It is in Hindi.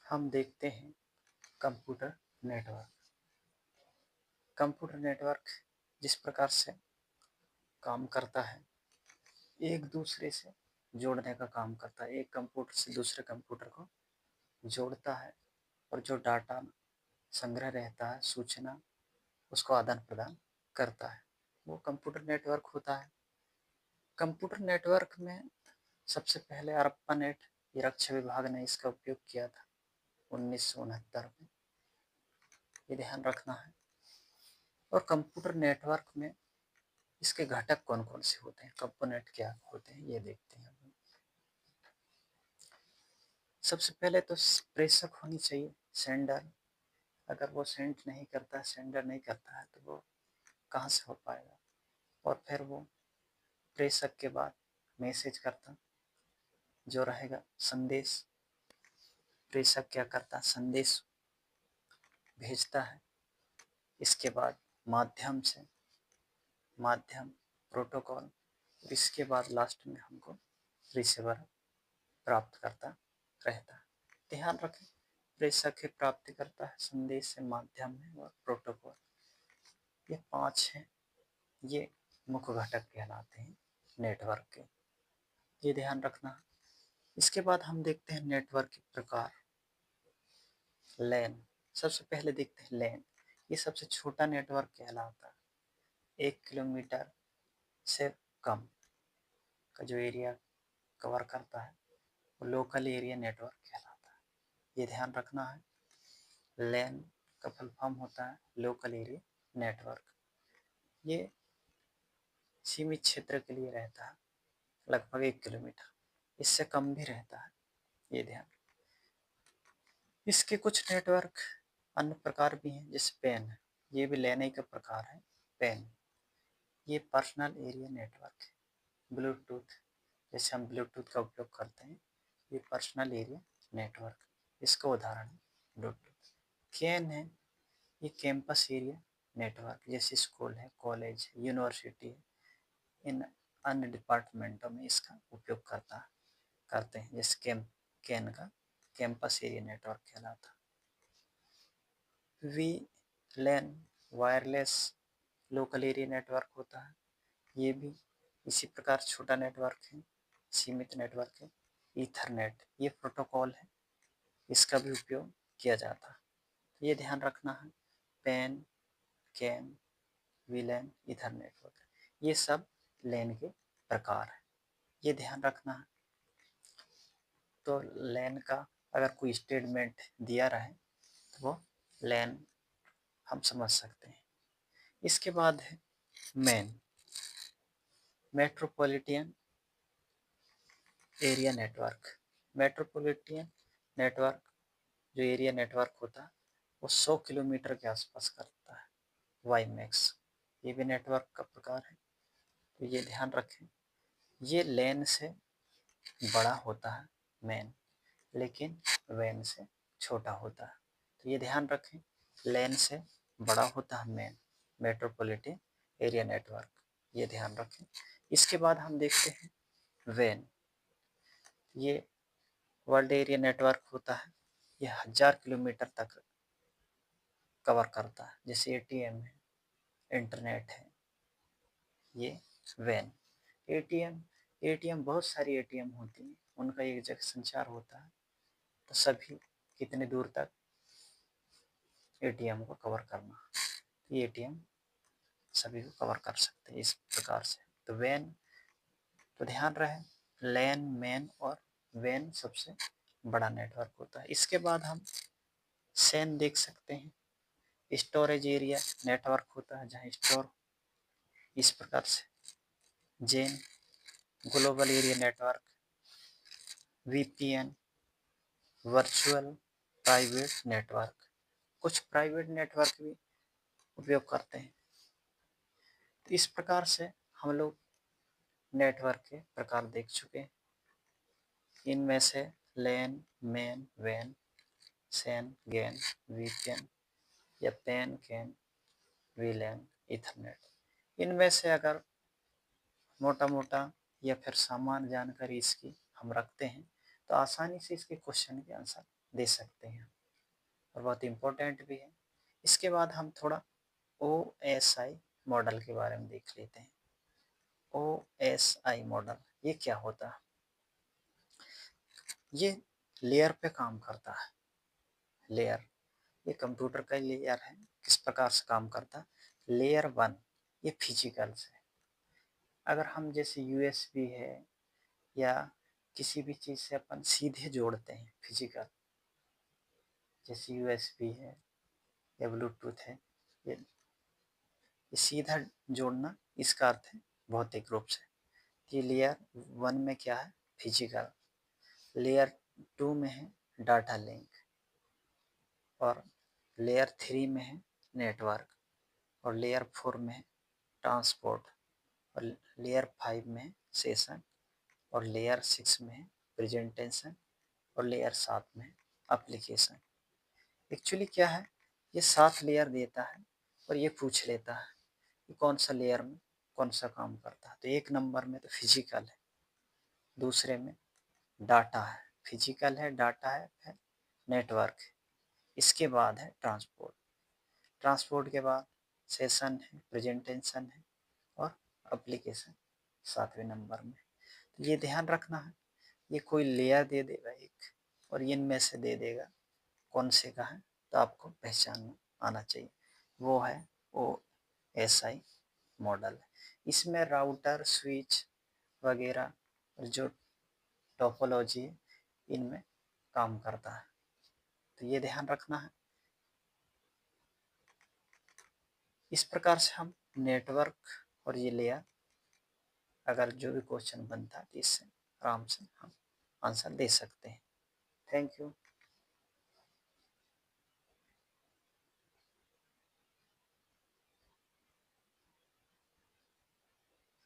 हम देखते हैं कंप्यूटर नेटवर्क। कंप्यूटर नेटवर्क जिस प्रकार से काम करता है, एक दूसरे से जोड़ने का काम करता है। एक कंप्यूटर से दूसरे कंप्यूटर को जोड़ता है और जो डाटा संग्रह रहता है, सूचना, उसको आदान प्रदान करता है, वो कंप्यूटर नेटवर्क होता है। कंप्यूटर नेटवर्क में सबसे पहले ARPANET ये रक्षा विभाग ने इसका उपयोग किया था 1969 में, ये ध्यान रखना है। और कंप्यूटर नेटवर्क में इसके घटक कौन कौन से होते हैं, कंपोनेंट क्या होते हैं, ये देखते हैं। सबसे पहले तो प्रेषक होनी चाहिए, सेंडर। अगर वो सेंड नहीं करता है, सेंडर नहीं करता है, तो वो कहाँ से हो पाएगा। और फिर वो प्रेषक के बाद मैसेज करता जो रहेगा संदेश। प्रेषक क्या करता, संदेश भेजता है। इसके बाद माध्यम प्रोटोकॉल, इसके बाद लास्ट में हमको रिसीवर प्राप्त करता रहता है। ध्यान रखें, प्रेषक ही प्राप्ति करता है संदेश से, माध्यम में और प्रोटोकॉल, ये 5 हैं। ये मुख्य घटक कहलाते हैं नेटवर्क के, ये ध्यान रखना। इसके बाद हम देखते हैं नेटवर्क के प्रकार। लैन, सबसे पहले देखते हैं लैन। ये सबसे छोटा नेटवर्क कहलाता है। 1 किलोमीटर से कम का जो एरिया कवर करता है वो लोकल एरिया नेटवर्क कहलाता है, ये ध्यान रखना है। लैन का फुल फॉर्म होता है लोकल एरिया नेटवर्क। ये सीमित क्षेत्र के लिए रहता है, लगभग 1 किलोमीटर, इससे कम भी रहता है, ये ध्यान। इसके कुछ नेटवर्क अन्य प्रकार भी हैं, जैसे पेन, ये भी लैन का प्रकार है। पेन ये पर्सनल एरिया नेटवर्क है। ब्लूटूथ, जैसे हम ब्लूटूथ का उपयोग करते हैं, ये पर्सनल एरिया नेटवर्क, इसका उदाहरण है ब्लूटूथ। कैन है, ये कैंपस एरिया नेटवर्क, जैसे स्कूल है, कॉलेज है, यूनिवर्सिटी है, इन अन्य डिपार्टमेंटों में इसका उपयोग करते हैं। जैसे कैन का कैंपस एरिया नेटवर्क कहलाता। वी LAN wireless local area network होता है, ये भी इसी प्रकार छोटा नेटवर्क है, सीमित नेटवर्क है। ईथरनेट ये प्रोटोकॉल है, इसका भी उपयोग किया जाता है, ये ध्यान रखना है। पेन, कैन, वीलैन, ईथरनेट वगैरह, ये सब लैन के प्रकार है, ये ध्यान रखना है। तो लैन का अगर कोई स्टेटमेंट दिया रहे तो वो लैन हम समझ सकते हैं। इसके बाद है man, metropolitan area network. Metropolitan network जो एरिया नेटवर्क होता है वो 100 किलोमीटर के आसपास करता है, वाईमैक्स, ये भी नेटवर्क का प्रकार है, तो ये ध्यान रखें। ये लैन से बड़ा होता है मैन, लेकिन वैन से छोटा होता है, तो ये ध्यान रखें। लैन से बड़ा होता है मैन, मेट्रोपॉलिटन एरिया नेटवर्क, ये ध्यान रखें। इसके बाद हम देखते हैं वैन, ये वर्ल्ड एरिया नेटवर्क होता है, ये 1000 किलोमीटर तक कवर करता है, जैसे ATM है, इंटरनेट है, ये वैन। ATM बहुत सारी ATM होती हैं, उनका एक जगह संचार होता है, तो सभी कितने दूर तक ATM को कवर करना, ये ATM सभी को कवर कर सकते हैं इस प्रकार से। तो वैन, तो ध्यान रहे लैन, मैन और वैन सबसे बड़ा नेटवर्क होता है। इसके बाद हम सैन देख सकते हैं, स्टोरेज एरिया नेटवर्क होता है, जहाँ स्टोर, इस प्रकार से। जेन global area network, VPN virtual private network, कुछ प्राइवेट नेटवर्क भी उपयोग करते हैं। तो इस प्रकार से हम लोग नेटवर्क के प्रकार देख चुके हैं। इनमें से लैन, मैन, वैन, सैन, गैन, VPN या पैन, कैन, वीलैन, ईथरनेट, इनमें से अगर मोटा मोटा या फिर सामान्य जानकारी इसकी हम रखते हैं तो आसानी से इसके क्वेश्चन के आंसर दे सकते हैं और बहुत इम्पोर्टेंट भी है। इसके बाद हम थोड़ा OSI मॉडल के बारे में देख लेते हैं। OSI मॉडल ये क्या होता है? ये लेयर पे काम करता है। लेयर, ये कंप्यूटर का लेयर है। किस प्रकार से काम करता है? लेयर 1 ये फिजिकल से, अगर हम जैसे USB है या किसी भी चीज़ से अपन सीधे जोड़ते हैं फिजिकल, जैसे USB है या ब्लूटूथ है, ये सीधा जोड़ना, इसका अर्थ है भौतिक रूप से। ये लेयर 1 में क्या है? फिजिकल। लेयर 2 में है डाटा लिंक, और लेयर 3 में है नेटवर्क, और लेयर 4 में है ट्रांसपोर्ट, और लेयर 5 में है सेशन, और लेयर 6 में है प्रेजेंटेशन, और लेयर 7 में है एप्लीकेशन। एक्चुअली क्या है, ये 7 लेयर देता है और ये पूछ लेता है कि कौन सा लेयर में कौन सा काम करता है। तो 1 नंबर में तो फिजिकल है, दूसरे में डाटा है, फिजिकल है, डाटा है, फिर नेटवर्क है, इसके बाद है ट्रांसपोर्ट, ट्रांसपोर्ट के बाद सेशन है, प्रेजेंटेशन है, और एप्लीकेशन 7वें नंबर में। तो ये ध्यान रखना है, ये कोई लेयर दे देगा एक और इनमें से दे देगा कौन से का है, तो आपको पहचानना आना चाहिए। वो है OSI मॉडल। इसमें राउटर, स्विच वगैरह जो टोपोलॉजी है इनमें काम करता है। तो ये ध्यान रखना है। इस प्रकार से हम नेटवर्क और ये लेयर, अगर जो भी क्वेश्चन बनता है तो इससे आराम से हम आंसर दे सकते हैं। Thank you.